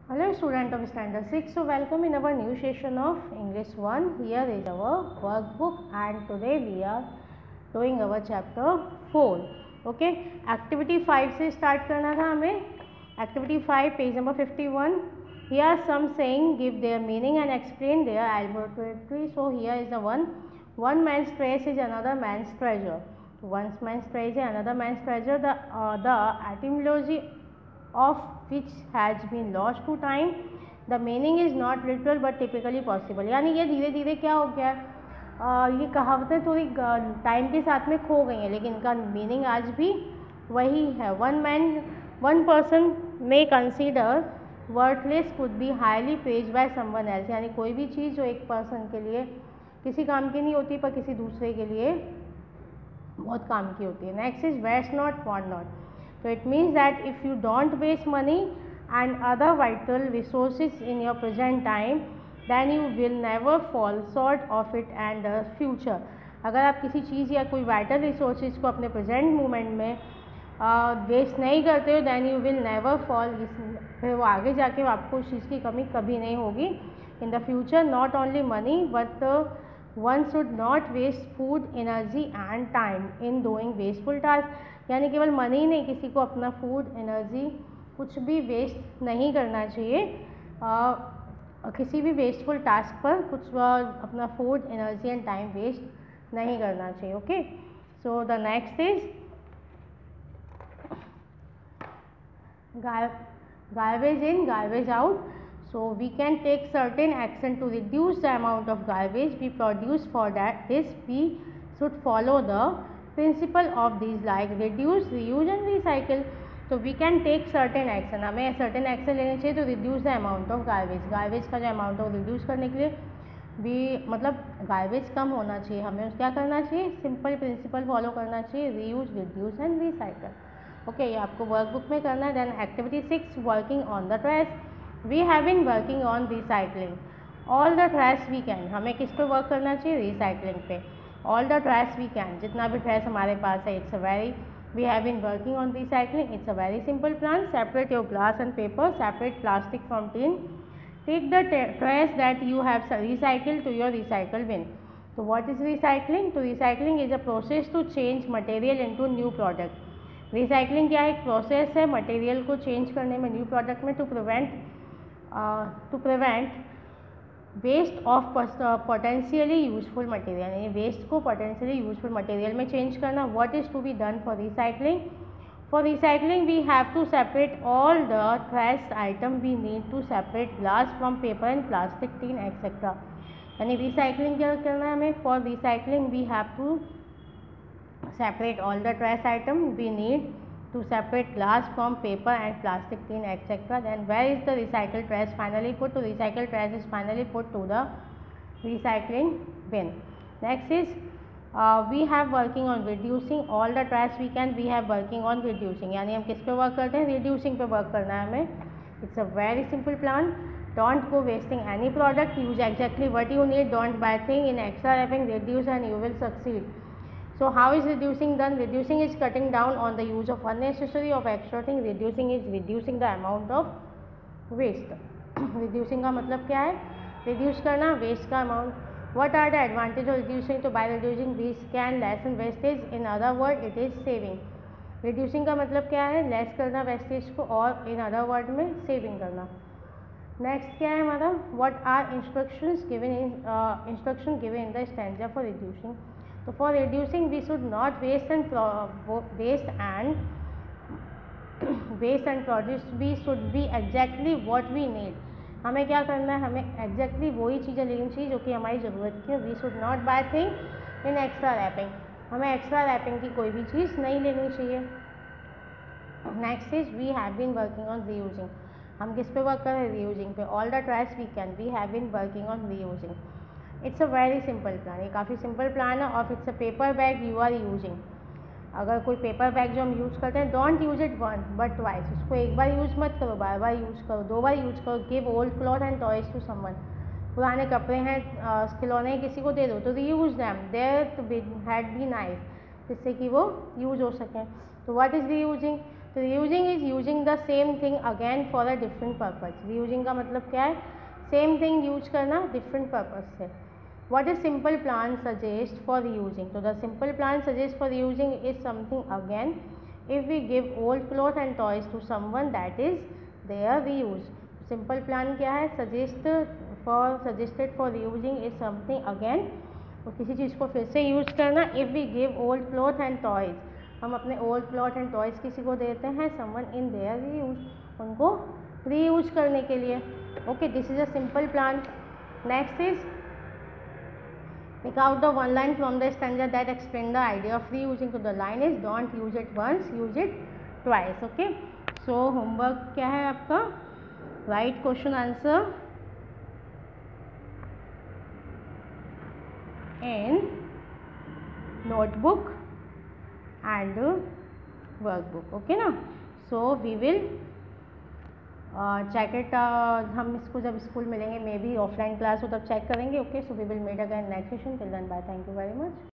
Hello student of standard 6, so welcome in our new session of English 1. Here is our workbook and today we are doing our chapter 4. Okay, activity 5 से start करना था हमें. Activity 5 page number 51. Here some saying give their meaning and explain their elaborately. So here is the one man's trace is another man's treasure. One man's trace is another man's treasure. The etymology of which has been lost to time. The meaning is not literal but typically possible. यानी ये धीरे धीरे क्या हो गया है, ये कहावतें थोड़ी टाइम के साथ में खो गई हैं लेकिन इनका मीनिंग आज भी वही है. One person may consider worthless could be highly praised by someone else. यानी कोई भी चीज़ जो एक पर्सन के लिए किसी काम की नहीं होती पर किसी दूसरे के लिए बहुत काम की होती है. Next is waste not want not. So it means that if you don't waste money and other vital resources in your present time, then you will never fall short of it and the future. अगर आप किसी चीज़ या कोई vital resources को अपने present moment में waste नहीं करते हो, then you will never fall. फिर वो आगे जाके आपको उस चीज़ की कमी कभी नहीं होगी. In the future, not only money but one should not waste food, energy and time in doing wasteful tasks. यानी केवल मनी ही नहीं, किसी को अपना फूड, एनर्जी कुछ भी वेस्ट नहीं करना चाहिए. किसी भी वेस्टफुल टास्क पर कुछ अपना food, energy and time waste नहीं करना चाहिए. Okay, so the next is garbage in, garbage out. So we can take certain action to reduce the amount of garbage we produce. For that, we should follow the principle of these like reduce, reuse and recycle. So we can take certain action. हमें certain action लेने चाहिए to reduce the amount of garbage. Garbage का जो amount है वो reduce करने के लिए भी मतलब garbage कम होना चाहिए. हमें क्या करना चाहिए? Simple principle follow करना चाहिए. Reuse, reduce and recycle. Okay, ये आपको workbook में करना है. Then activity 6 working on the trash. We have been working on recycling. All the trash we can. हमें किस पे work करना चाहिए? Recycling पे. All the trash we can. जितना भी trash हमारे पास है. It's a very we have been working on recycling. It's a very simple plan. Separate your glass and paper. Separate plastic from tin. Take the trash that you have recycled to your recycle bin. So what is recycling? So recycling is a process to change material into new product. Recycling क्या है? एक process है material को change करने में new product में to prevent waste of potentially useful material. यानी waste को पोटेंशियली यूजफुल मटेरियल में चेंज करना. What is to be done for recycling? For recycling we have to separate all the trash item. We need to separate glass from paper and plastic, tin etcetera. यानी recycling क्या करना है हमें? For recycling we have to separate all the trash item. We need to separate glass from paper and plastic, tin etc. Then where is the recycled trash finally put? To recycled trash is finally put to the recycling bin. Next is we have working on reducing all the trash we can. We have working on reducing. यानी हम किस पे work करते हैं? reducing पे work करना है हमें. It's a very simple plan. Don't go wasting any product. Use exactly what you need. Don't buy thing in extra wrapping. Reduce and you will succeed. So how is reducing done? Reducing is cutting down on the use of unnecessary of extra thing. Reducing is reducing the amount of waste. Reducing का मतलब क्या है? Reduce करना waste का amount. What are the advantage of reducing? तो by reducing we can lessen wastage. In other word it is saving. Reducing का मतलब क्या है? Less करना wastage को और in other word में saving करना. Next क्या है हमारा? What are instruction given in the stanza for reducing? So for reducing we should not waste and produce. We should be exactly what we need. हमें क्या करना है? हमें exactly वही चीज़ें लेनी चाहिए जो कि हमारी ज़रूरत की है. We should not buy thing in extra wrapping. हमें extra wrapping की कोई भी चीज़ नहीं लेनी चाहिए. Next is we have been working on reusing. हम किस पे वर्क कर रहे हैं? reusing पे. All the trash we can. We have been working on reusing. It's a very simple plan. ये काफ़ी सिंपल प्लान है. और it's a paper bag you are using. अगर कोई पेपर बैग जो हम यूज़ करते हैं, don't use it one but twice. उसको एक बार यूज़ मत करो, बार बार यूज़ करो, 2 बार यूज़ करो. Give old cloth and toys to someone. पुराने कपड़े हैं, खिलौने किसी को दे दो तो reuse them. There had be nice, जिससे कि वो यूज हो सकें. तो व्हाट इज़ रीयूजिंग? तो reusing is using the same thing again for a different purpose. Reusing का मतलब क्या है? सेम थिंग यूज करना डिफरेंट पर्पज से। What is simple plan suggest for reusing? So the simple plan suggest for reusing is something again. If we give old clothes and toys to someone, that is their reuse. Simple plan क्या है? Suggested for reusing is something again. और किसी चीज़ को फिर से use करना। If we give old clothes and toys, हम अपने old clothes and toys किसी को देते हैं, someone in their reuse, उनको reuse करने के लिए। Okay, this is a simple plan. Next is pick out the one line from the stanza that explain the idea of reusing. So the line is don't use it once, use it twice. Okay. So homework क्या है आपका? Write question answer in notebook and workbook. Okay ना? So we will check it. हम इसको जब school मिलेंगे, may be offline class हो तब चेक करेंगे. Okay, so we will meet again next session. Till then bye, thank you very much.